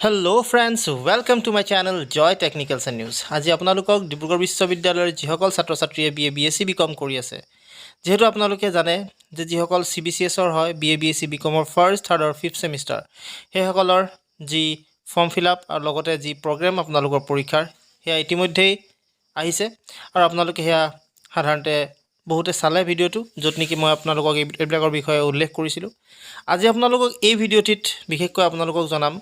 Hello friends, welcome to my channel Joy Technicals and News. আজি আপোনালোকক ডিব্ৰুগড় বিশ্ববিদ্যালয়ৰ যিসকল ছাত্ৰ-ছাত্ৰীয়ে B.A B.Sc B.Com কৰি আছে যেহেতু আপোনালোকে জানে যে যিসকল CBCS ৰ হয় B.A B.Sc B.Com ৰ ফাৰ্ষ্ট থাৰ্ড আৰু ফিফথ সেমিষ্টাৰ সেইসকলৰ যি ফৰ্ম ফিলআপ আৰু লগতে যি প্ৰগ্ৰাম আপোনালোকৰ পৰীক্ষাৰ হেয়া ইতিমধ্যেই আহিছে আৰু আপোনালোকে হেয়া সাধাৰণতে বহুতে চালে ভিডিওটো য'ত নেকি মই আপোনালোকক এইবিলাকৰ বিষয়ে উল্লেখ কৰিছিলোঁ আজি আপোনালোকক এই ভিডিওটিত বিশেষকৈ আপোনালোকক জনাম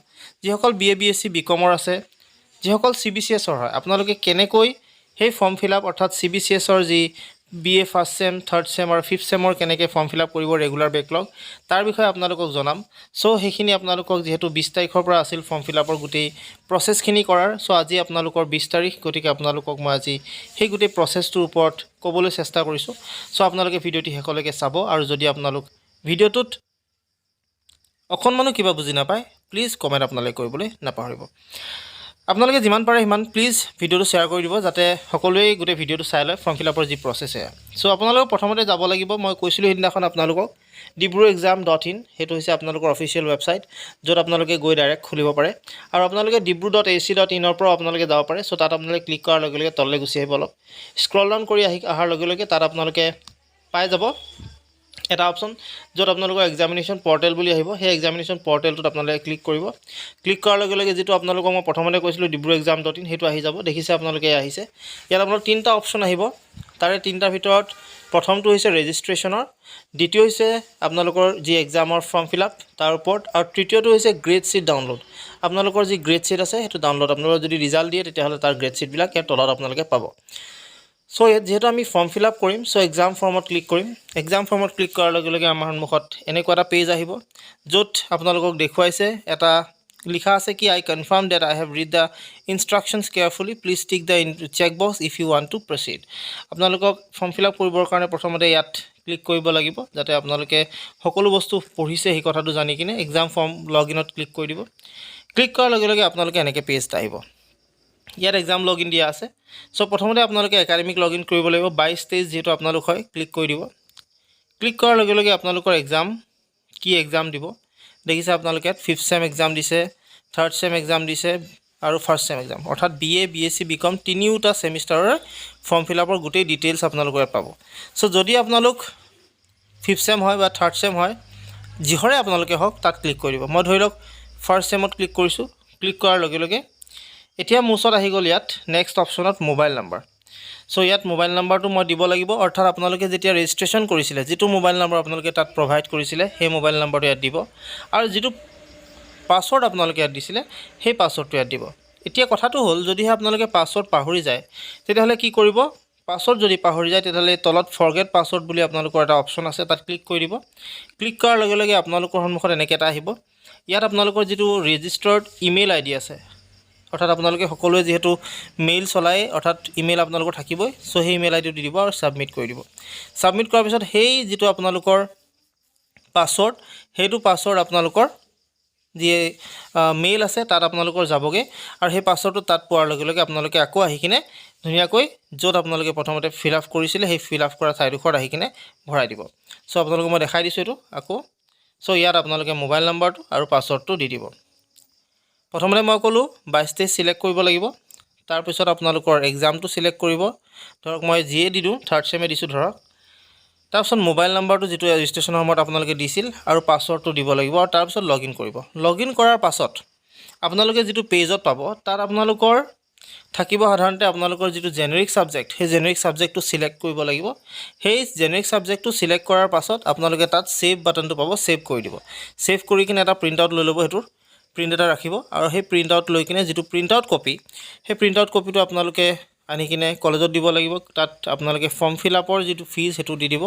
যিসকল B.A B.Sc B.Com আছে যিসকল CBCS হয় আপোনালোকে কেনেকৈ সেই ফৰ্ম ফিলআপ অৰ্থাৎ CBCS যি BA first same third same আৰু ফিফথ সেমৰ কেনেকৈ ফৰ্ম ফিলআপ কৰিব ৰেগুলাৰ বেকলগ তাৰ বিষয়ে আপোনালোকক জনাম সো সেইখিনি আপোনালোকক যেহেতু 20 তাৰিখৰ পৰা আছিল ফৰ্ম ফিলআপৰ গোটেই প্ৰসেছখিনি কৰাৰ সো আজি আপোনালোকৰ 20 তাৰিখ গতিকে আপোনালোকক মই আজি সেই গোটেই প্ৰসেছটোৰ ওপৰত ক'বলৈ চেষ্টা কৰিছোঁ সো আপোনালোকে ভিডিওটি শেষলৈকে চাব আৰু যদি আপোনালোক ভিডিওটোত অকণমানো কিবা বুজি নাপায় প্লিজ কমেন্ট আপোনালোকে কৰিবলৈ নাপাহৰিব আপোনালোকে যিমান পাৰে সিমান প্লিজ ভিডিওটো শ্বেয়াৰ কৰি দিব যাতে সকলোৱে গোটেই ভিডিওটো চাই লয় ফৰ্ম ফিলআপৰ যি প্ৰসেছ আছে সো আপোনালোকে প্ৰথমতে যাব লাগিব মই কৈছিলোঁ সেইদিনাখন আপোনালোকক dibrugarh.in হেতু হৈছে আপোনালোকৰ অফিচিয়েল ৱেবছাইট য'ত আপোনালোকে গৈ ডাইৰেক্ট খুলিব পাৰে আৰু আপোনালোকে dibru.ac.in ৰ পৰা আপোনালোকে যাব পাৰে সো তাত আপোনালোকে ক্লিক কৰাৰ লগে লগে তললৈ গুচি আহিব অলপ স্ক্ৰল ডাউন কৰি আহাৰ লগে লগে তাত আপোনালোকে পাই যাব এটা অপচন য'ত আপোনালোকৰ এক্সামিনেশ্যন পৰ্টেল বুলি আহিব সেই এক্সামিনেশ্যন পৰ্টেলটোত আপোনালোকে ক্লিক কৰিব ক্লিক কৰাৰ লগে লগে যেটো আপোনালোকক মই প্ৰথমতে কৈছিলোঁ dibrugarh.in হেতু আহি যাব দেখিছে আপোনালোকে আহিছে ইয়াত আপোনালোকৰ তিনটা অপচন আহিব তাৰে তিনটাৰ ভিতৰত প্ৰথমটো হৈছে ৰেজিষ্ট্ৰেচনৰ দ্বিতীয় হৈছে আপোনালোকৰ যি এক্সামৰ ফৰ্ম ফিলআপ তাৰ ওপৰত আৰু তৃতীয়টো হৈছে গ্ৰেড शीट ডাউনলোড আপোনালোকৰ যি গ্ৰেড शीट আছে হেতু ডাউনলোড আপোনালোকৰ যদি ৰিজাল্ট দিয়ে তেতিয়াহ'লে তাৰ গ্ৰেড शीट বিলাক ইয়াত তলত আপোনালোকে পাব সো যেহেতু আমি ফৰ্ম ফিলআপ কৰিম সো এক্সাম ফৰ্মত ক্লিক কৰিম এক্সাম ফৰ্মত ক্লিক কৰাৰ লগে লগে আমাৰ সন্মুখত এনেকুৱা এটা পেজ আহিব য'ত আপোনালোকক দেখুৱাইছে এটা লিখা আছে কি I confirm that I have read the instructions carefully please tick the check box if you want to proceed আপোনালোকক ফৰ্ম ফিলআপ কৰিবৰ কাৰণে প্ৰথমতে ইয়াত ক্লিক কৰিব লাগিব যাতে আপোনালোকে সকলো বস্তু পঢ়িছে এই কথাটো জানি কিনে এক্সাম ফৰ্ম লগইনত ক্লিক কৰি দিব ক্লিক কৰাৰ লগে লগে আপোনালোকে এনেকৈ পেজ আহিব ইয়াত এক্সাম লগইন দিয়া আছে সো প্ৰথমতে আপোনালোকে একাডেমিক লগইন কৰিব লাগিব 22 স্টেজ যেটো আপোনালোক হয় ক্লিক কৰি দিব ক্লিক কৰাৰ লগে লগে আপোনালোকৰ এক্সাম কি এক্সাম দিব দেখিছে আপোনালোকে ফিফথ সেম এক্সাম দিছে থাৰ্ড সেম এক্সাম দিছে আৰু ফাৰ্ষ্ট সেম এক্সাম অৰ্থাৎ BA B.Sc B.Com তিনিটা সেমিষ্টাৰৰ ফৰ্ম ফিলআপৰ গোটেই ডিটেইলছ আপোনালোকে পাব সো যদি আপোনালোক ফিফথ সেম হয় বা থাৰ্ড সেম হয় যিহৰে আপোনালোকে হওক তাত ক্লিক কৰিব মই ধৰি লওক ফাৰ্ষ্ট সেমত ক্লিক কৰিছো ক্লিক কৰাৰ লগে লগে এতিয়া মোছত আহি গল ইয়াত নেক্সট অপচনত মোবাইল নাম্বাৰ সো ইয়াত মোবাইল নাম্বাৰটো মই দিব লাগিব অৰ্থাৎ আপোনালোকে যেতিয়া ৰেজিষ্ট্ৰেচন কৰিছিলে যেটো মোবাইল নাম্বাৰ আপোনালোকে তাত প্ৰভাইড কৰিছিলে সেই মোবাইল নাম্বাৰটো ইয়াত দিব আৰু যেটো পাছৱৰ্ড আপোনালোকে ইয়াত দিছিলে সেই পাছৱৰ্ডটো ইয়াত দিব এতিয়া কথাটো হ'ল যদিহে আপোনালোকে পাছৱৰ্ড পাহৰি যায় তেতিয়াহলে কি কৰিব পাছৱৰ্ড যদি পাহৰি যায় তেতিয়াহলে তলত ফৰগেট পাছৱৰ্ড বুলি আপোনালোকৰ এটা অপচন আছে তাত ক্লিক কৰি দিব ক্লিক কৰাৰ লগে লগে আপোনালোকৰ সন্মুখত এনেকৈ এটা আহিব ইয়াত আপোনালোকৰ যেটো ৰেজিষ্টাৰ্ড ইমেইল আইডি আছে অৰ্থাৎ আপোনালোকে সকলোৱে যেহেতু মেইল চলাই অৰ্থাৎ ইমেইল আপোনালোকৰ থাকিবই সো সেই ইমেইল আইডিটো দি দিব আৰু সাবমিট কৰি দিব সাবমিট কৰাৰ পিছত সেই যেটো আপোনালোকৰ পাছৱৰ্ড হেতু পাছৱৰ্ড আপোনালোকৰ যি মেইল আছে তাত আপোনালোকৰ যাবগে আৰু সেই পাছৱৰ্ডটো তাত পোৱাৰ লগে লগে আপোনালোকে আকৌ আহি কিনে ধুনিয়াকৈ য'ত আপোনালোকে প্ৰথমতে ফিলআপ কৰিছিলে সেই ফিলআপ কৰা ঠাইডোখৰত আহি কিনে ভৰাই দিব সো আপোনালোকক মই দেখাই দিছো এটো আকৌ সো ইয়াত আপোনালোকে মোবাইল নাম্বাৰটো আৰু পাছৱৰ্ডটো দি দিব প্ৰথমতে মই কলো 22 স্টেজ সিলেক্ট কৰিব লাগিব তাৰ পিছত আপোনালোকৰ এক্সামটো সিলেক্ট কৰিব ধৰক মই জিএ দিদু থাৰ্ড সেমে দিছো ধৰক তাৰ পিছত মোবাইল নাম্বাৰটো যেটো ৰেজিষ্ট্ৰেচন সময়ত আপোনালোকে দিছিল আৰু পাছৱৰ্ডটো দিব লাগিব আৰু তাৰ পিছত লগইন কৰিব লগইন কৰাৰ পাছত আপোনালোকে যেটো পেজত পাব তাত আপোনালোকৰ থাকিব সাধাৰণতে আপোনালোকৰ যেটো জেনেৰিক সাবজেক্ট সেই জেনেৰিক সাবজেক্টটো সিলেক্ট কৰিব লাগিব সেই জেনেৰিক সাবজেক্টটো সিলেক্ট কৰাৰ পাছত আপোনালোকে তাত সেভ বাটনটো পাব সেভ কৰি দিব সেভ কৰি কিনে এটা প্ৰিন্ট আউট লৈ ল'ব হেতুৰ প্ৰিন্ট এটা ৰাখিব আৰু সেই প্ৰিন্ট আউট লৈ কিনে যেটো প্ৰিন্ট আউট কপি সেই প্ৰিন্ট আউট কপিটো আপোনালোকে আনি কিনে কলেজত দিব লাগিব তাত আপোনালোকে ফৰ্ম ফিলআপৰ যেটো ফিজ হেতু দি দিব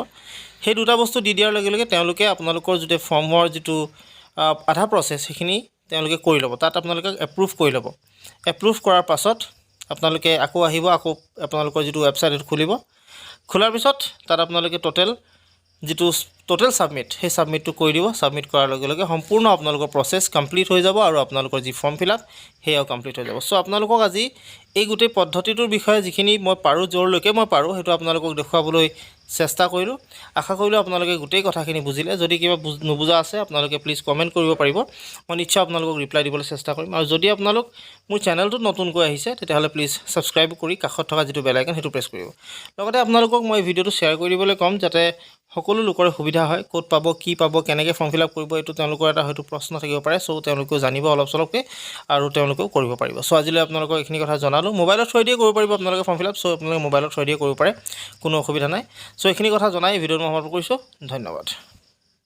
সেই দুটা বস্তু দি দিয়াৰ লগে লগে তেওঁলোকে আপোনালোকৰ যেটো ফৰ্মৰ যেটো আধা প্ৰসেছ সেইখিনি তেওঁলোকে কৰি ল'ব তাত আপোনালোকে এপ্ৰুভ কৰি ল'ব এপ্ৰুভ কৰাৰ পাছত আপোনালোকে আকৌ আহিব আকৌ আপোনালোকৰ যেটো ৱেবছাইট খুলিব খোলাৰ পিছত তাত আপোনালোকে টোটেল যেটো টোটেল সাবমিট সেই সাবমিটটো কৰি দিব সাবমিট কৰাৰ লগে লগে সম্পূৰ্ণ আপোনালোকৰ প্ৰসেছ কমপ্লিট হৈ যাব আৰু আপোনালোকৰ যি ফৰ্ম ফিলআপ হেয়াও কমপ্লিট হৈ যাব সো আপোনালোকক আজি এই গুটেই পদ্ধতিটোৰ বিষয়ে যিখিনি মই পাৰো জোৰলৈকে মই পাৰো হেতু আপোনালোকক দেখুৱাবলৈ চেষ্টা কৰিলো আশা কৰিলো আপোনালোকে গুটেই কথাখিনি বুজিলে যদি কিবা নুবুজা আছে আপোনালোকে প্লিজ কমেন্ট কৰিব পাৰিব মই নিশ্চয় আপোনালোকক ৰিপ্লাই দিবলৈ চেষ্টা কৰিম আৰু যদি আপোনালোক মোৰ চেনেলটোত নতুনকৈ আহিছে তেতিয়াহলে প্লিজ সাবস্ক্ৰাইব কৰি কাষত থকা যেটো বেল আইকন হেতু প্ৰেছ কৰিব লগতে আপোনালোকক মই ভিডিওটো শেয়াৰ কৰি দিবলৈ কম যাতে সকলো লোকৰ সুবিধা হয় কোড পাব কি পাব কেনেকৈ ফৰ্ম ফিলআপ কৰিব এটো তেওঁলোকৰ এটা হয়তো প্ৰশ্ন থাকিব পাৰে সো তেওঁলোকেও জানিব অলপ চলপকে আৰু তেওঁলোকেও কৰিব পাৰিব সো আজিলৈ আপোনালোকক এইখিনি কথা জনালো মোবাইলৰ থ্ৰু দিয়ে কৰিব পাৰিব আপোনালোকে ফৰ্ম ফিলআপ সো আপোনালোকে মোবাইলৰ থ্ৰু দিয়ে কৰিব পাৰে কোনো অসুবিধা নাই সো এইখিনি কথা জনাই ভিডিওটো সমাপ্ত কৰিছো ধন্যবাদ